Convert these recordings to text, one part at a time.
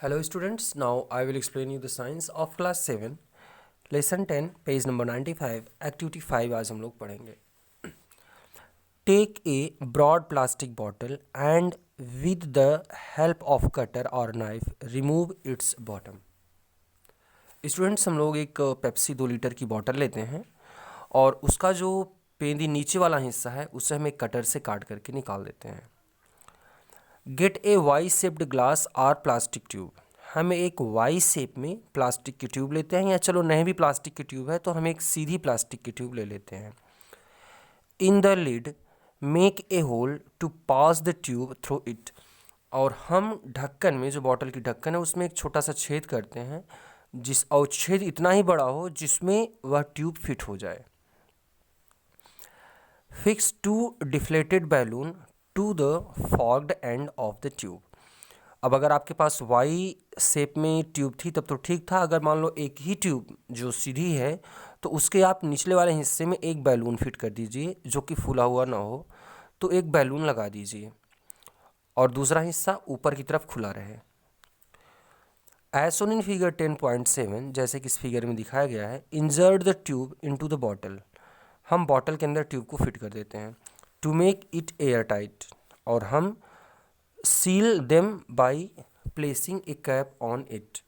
Hello students, now I will explain you the science of class 7 lesson 10 page number 95 activity 5 आज हम लोग पढ़ेंगे. Take a broad plastic bottle and with the help of cutter और knife remove its bottom. Students, हम लोग एक Pepsi 2 litre की bottle लेते हैं और उसका जो पेंदी नीचे वाला हिस्सा है उसे हम एक कटर से काट करके निकाल देते हैं. Get a Y shaped glass और प्लास्टिक ट्यूब. हम एक वाई शेप में प्लास्टिक की ट्यूब लेते हैं, या चलो नहीं भी प्लास्टिक की ट्यूब है तो हम एक सीधी प्लास्टिक की ट्यूब ले लेते हैं. In the lid make a hole to pass the tube through it. और हम ढक्कन में, जो बॉटल की ढक्कन है उसमें एक छोटा सा छेद करते हैं, और छेद इतना ही बड़ा हो जिसमें वह ट्यूब फिट हो जाए. Fix 2 deflated balloon to the forked end of the tube. अब अगर आपके पास वाई शेप में ट्यूब थी तब तो ठीक था. अगर मान लो एक ही ट्यूब जो सीधी है तो उसके आप निचले वाले हिस्से में एक बैलून फिट कर दीजिए जो कि फूला हुआ ना हो. तो एक बैलून लगा दीजिए और दूसरा हिस्सा ऊपर की तरफ खुला रहे. एज सोन इन फिगर 10.7, जैसे कि इस फिगर में दिखाया गया है, insert the tube into the bottle. हम बॉटल के अंदर ट्यूब को फिट कर देते हैं. To make it air tight, और हम seal them by placing a cap on it.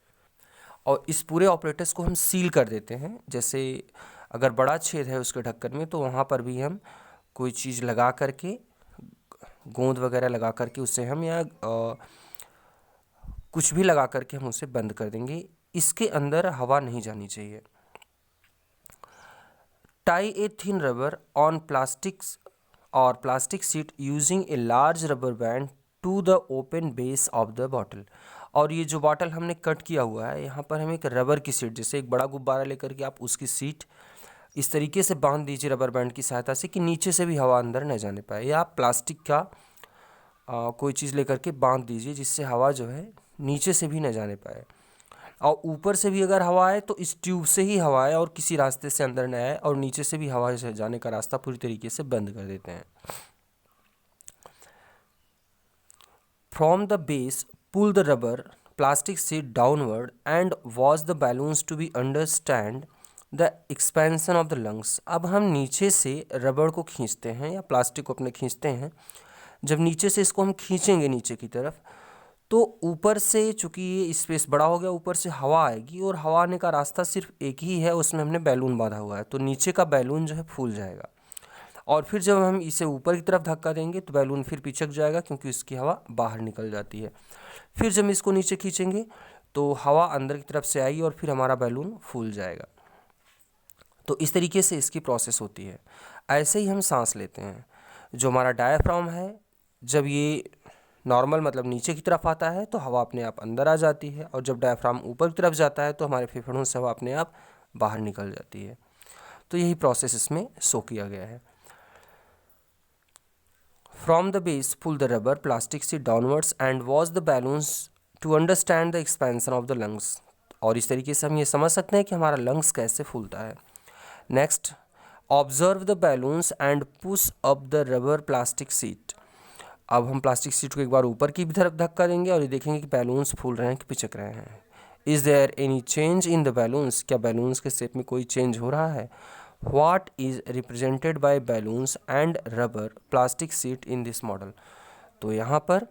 और इस पूरे ऑपरेटर्स को हम सील कर देते हैं. जैसे अगर बड़ा छेद है उसके ढक्कन में तो वहाँ पर भी हम कोई चीज़ लगा करके, गोंद वगैरह लगा करके उसे हम, या कुछ भी लगा करके हम उसे बंद कर देंगे. इसके अंदर हवा नहीं जानी चाहिए. Tie a thin rubber on plastics और plastic sheet using a large rubber band to the open base of the bottle. और ये जो बॉटल हमने कट किया हुआ है, यहाँ पर हम एक रबर की शीट, जैसे एक बड़ा गुब्बारा लेकर के आप उसकी शीट इस तरीके से बांध दीजिए रबर बैंड की सहायता से कि नीचे से भी हवा अंदर न जाने पाए. या आप प्लास्टिक का कोई चीज़ लेकर के बांध दीजिए जिससे हवा जो है नीचे से भी न जाने पाए. और ऊपर से भी अगर हवा आए तो इस ट्यूब से ही हवा आए और किसी रास्ते से अंदर न आए, और नीचे से भी हवा जाने का रास्ता पूरी तरीके से बंद कर देते हैं. From the base pull the rubber plastic sheet downward and watch the balloons to be understand the expansion of the lungs. अब हम नीचे से रबर को खींचते हैं या प्लास्टिक को अपने खींचते हैं. जब नीचे से इसको हम खींचेंगे नीचे की तरफ, तो ऊपर से, चूंकि ये स्पेस बड़ा हो गया, ऊपर से हवा आएगी और हवा आने का रास्ता सिर्फ एक ही है, उसमें हमने बैलून बांधा हुआ है. तो नीचे का बैलून जो है फूल जाएगा. और फिर जब हम इसे ऊपर की तरफ धक्का देंगे तो बैलून फिर पिचक जाएगा क्योंकि उसकी हवा बाहर निकल जाती है. फिर जब इसको नीचे खींचेंगे तो हवा अंदर की तरफ से आएगी और फिर हमारा बैलून फूल जाएगा. तो इस तरीके से इसकी प्रोसेस होती है. ऐसे ही हम सांस लेते हैं. जो हमारा डायाफ्राम है, जब ये नॉर्मल मतलब नीचे की तरफ आता है तो हवा अपने आप अंदर आ जाती है, और जब डायाफ्राम ऊपर की तरफ जाता है तो हमारे फेफड़ों से हवा अपने आप बाहर निकल जाती है. तो यही प्रोसेस इसमें शो किया गया है. From the base, pull the rubber plastic sheet downwards and watch the balloons to understand the expansion of the lungs. और इस तरीके से हम ये समझ सकते हैं कि हमारा लंग्स कैसे फूलता है. Next, observe the balloons and push up the rubber plastic sheet. अब हम प्लास्टिक सीट को एक बार ऊपर की तरफ धक्का देंगे और ये देखेंगे कि बैलून्स फूल रहे हैं कि पिचक रहे हैं. Is there any change in the balloons. क्या बैलून्स के शेप में कोई चेंज हो रहा है. What is represented by balloons and rubber plastic sheet in this model. तो यहाँ पर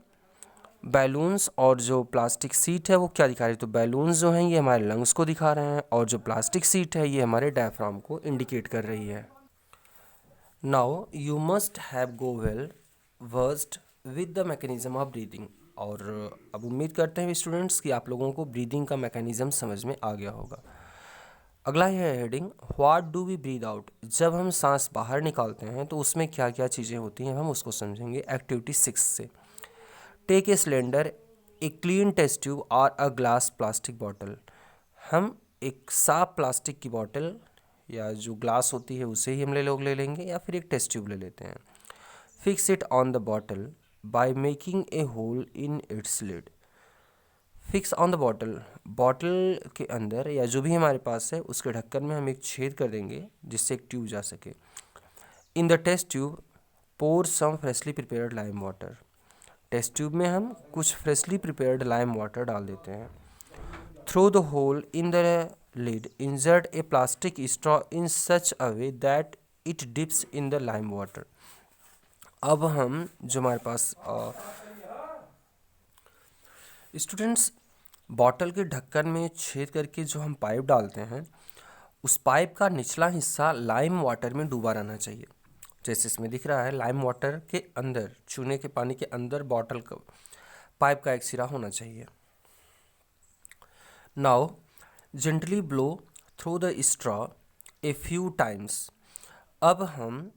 बैलून्स और जो प्लास्टिक सीट है वो क्या दिखा रही है. तो बैलून्स जो हैं ये हमारे लंग्स को दिखा रहे हैं, और जो प्लास्टिक सीट है ये हमारे डायफ्राम को इंडिकेट कर रही है. Now you must have go well versed with the mechanism of breathing. और अब उम्मीद करते हैं स्टूडेंट्स कि आप लोगों को ब्रीदिंग का मैकेनिज्म समझ में आ गया होगा. अगला है heading, what do we breathe out. जब हम सांस बाहर निकालते हैं तो उसमें क्या क्या चीज़ें होती हैं हम उसको समझेंगे एक्टिविटी 6 से. Take a cylinder, a clean test tube और अ ग्लास प्लास्टिक बॉटल. हम एक साफ प्लास्टिक की बॉटल या जो ग्लास होती है उसे ही हम लोग ले लेंगे, या फिर एक टेस्ट ट्यूब ले लेते हैं. Fix it on the bottle by making a hole in its lid. Fix on the bottle, bottle के अंदर या जो भी हमारे पास है उसके ढक्कन में हम एक छेद कर देंगे जिससे एक ट्यूब जा सके. In the test tube pour some freshly prepared lime water. Test tube में हम कुछ फ्रेशली प्रिपेयर्ड लाइम वाटर डाल देते हैं। Through the hole in the lid, insert a plastic straw in such a way that it dips in the lime water। अब हम जो हमारे पास स्टूडेंट्स बॉटल के ढक्कन में छेद करके जो हम पाइप डालते हैं, उस पाइप का निचला हिस्सा लाइम वाटर में डूबा रहना चाहिए। जैसे इसमें दिख रहा है, लाइम वाटर के अंदर, चूने के पानी के अंदर बॉटल का पाइप का एक सिरा होना चाहिए। Now gently blow through the straw a few times. अब हम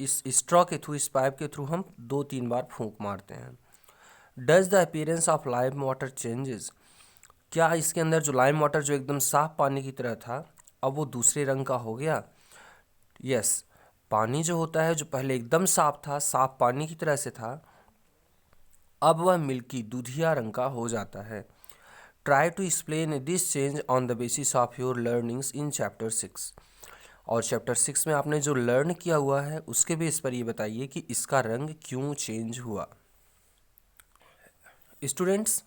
इस स्ट्रॉ के थ्रू, इस पाइप के थ्रू हम 2-3 बार फूंक मारते हैं। Does the appearance of lime water changes. क्या इसके अंदर जो लाइम वाटर जो एकदम साफ पानी की तरह था, अब वो दूसरे रंग का हो गया? यस, पानी जो होता है, जो पहले एकदम साफ था, साफ पानी की तरह से था, अब वह मिल्की दूधिया रंग का हो जाता है। Try to explain this change on the basis of your learnings in chapter 6। और चैप्टर 6 में आपने जो लर्न किया हुआ है उसके बेस पर ये बताइए कि इसका रंग क्यों चेंज हुआ। स्टूडेंट्स,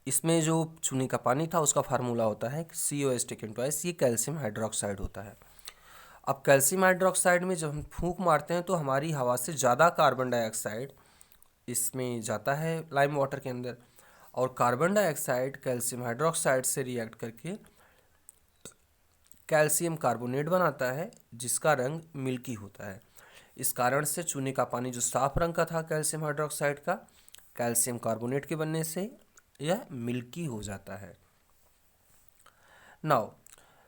इसमें जो चूने का पानी था उसका फार्मूला होता है COH टेकन ट्वाइस, ये कैल्शियम हाइड्रोक्साइड होता है। अब कैल्शियम हाइड्रोक्साइड में जब हम फूंक मारते हैं तो हमारी हवा से ज़्यादा कार्बन डाइऑक्साइड इसमें जाता है लाइम वाटर के अंदर, और कार्बन डाइऑक्साइड कैल्शियम हाइड्रोक्साइड से रिएक्ट करके कैल्शियम कार्बोनेट बनाता है, जिसका रंग मिल्की होता है। इस कारण से चूने का पानी जो साफ रंग का था कैल्शियम हाइड्रोक्साइड का, कैल्शियम कार्बोनेट के बनने से यह मिल्की हो जाता है। Now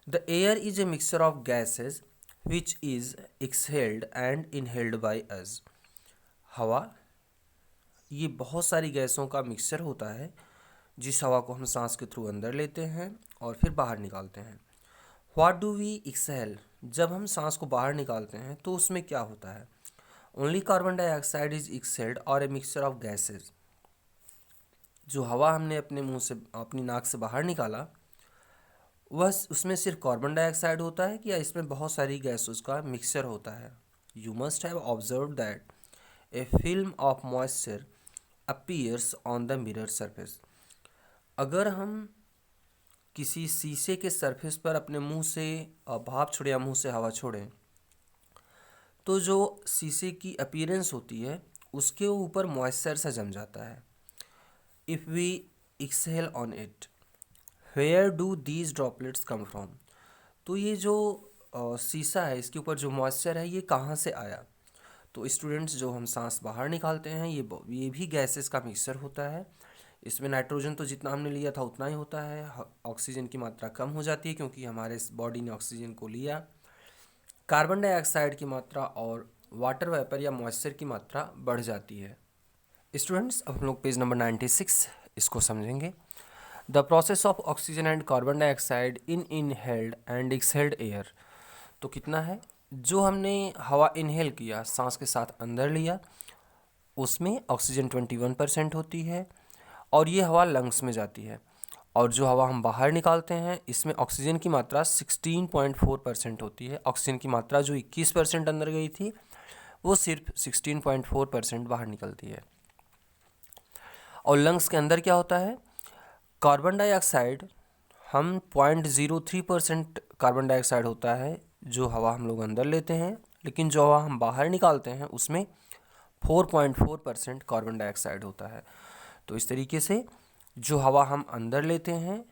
the air is a mixture of gases which is exhaled and inhaled by us. हवा ये बहुत सारी गैसों का मिक्सचर होता है, जिस हवा को हम सांस के थ्रू अंदर लेते हैं और फिर बाहर निकालते हैं। What do we exhale. जब हम सांस को बाहर निकालते हैं तो उसमें क्या होता है? Only carbon dioxide is exhaled और ए मिक्सचर ऑफ गैसेज। जो हवा हमने अपने मुंह से, अपनी नाक से बाहर निकाला, वह उसमें सिर्फ कार्बन डाइऑक्साइड होता है कि या इसमें बहुत सारी गैसेस का मिक्सचर होता है? You must have observe that A film of moisture appears on the mirror surface. अगर हम किसी शीशे के सरफेस पर अपने मुंह से भाप छोड़े या मुंह से हवा छोड़ें, तो जो शीशे की अपीयरेंस होती है उसके ऊपर मॉइस्चर सा जम जाता है। If we exhale on it, where do these droplets come from. तो ये जो शीशा है, इसके ऊपर जो मॉइस्चर है, ये कहाँ से आया? तो स्टूडेंट्स, जो हम सांस बाहर निकालते हैं, ये भी गैसेस का मिक्सचर होता है। इसमें नाइट्रोजन तो जितना हमने लिया था उतना ही होता है, ऑक्सीजन की मात्रा कम हो जाती है क्योंकि हमारे बॉडी ने ऑक्सीजन को लिया। कार्बन डाइऑक्साइड की मात्रा और वाटर वेपर या मॉइस्चर की मात्रा बढ़ जाती है। स्टूडेंट्स, अब हम लोग पेज नंबर 96 इसको समझेंगे। The process of oxygen and carbon dioxide in inhaled and exhaled air. तो कितना है? जो हमने हवा इनहेल किया, सांस के साथ अंदर लिया, उसमें ऑक्सीजन 21% होती है और ये हवा लंग्स में जाती है। और जो हवा हम बाहर निकालते हैं, इसमें ऑक्सीजन की मात्रा 16.4% होती है। ऑक्सीजन की मात्रा जो 21% अंदर गई थी, वो सिर्फ 16.4% बाहर निकलती है। और लंग्स के अंदर क्या होता है? कार्बन डाइऑक्साइड, हम 0.03% कार्बन डाइऑक्साइड होता है जो हवा हम लोग अंदर लेते हैं, लेकिन जो हवा हम बाहर निकालते हैं उसमें 4.4% कार्बन डाइऑक्साइड होता है। तो इस तरीके से जो हवा हम अंदर लेते हैं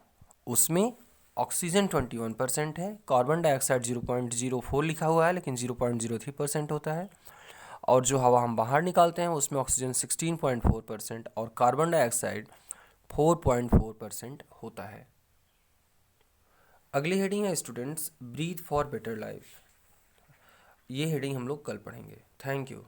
उसमें ऑक्सीजन 21% है, कार्बन डाइऑक्साइड 0.04 लिखा हुआ है लेकिन 0.03% होता है, और जो हवा हम बाहर निकालते हैं उसमें ऑक्सीजन 16.4% और कार्बन डाइऑक्साइड 4.4% होता है। अगली हेडिंग है students, breathe for better life. ये हेडिंग हम लोग कल पढ़ेंगे। Thank you.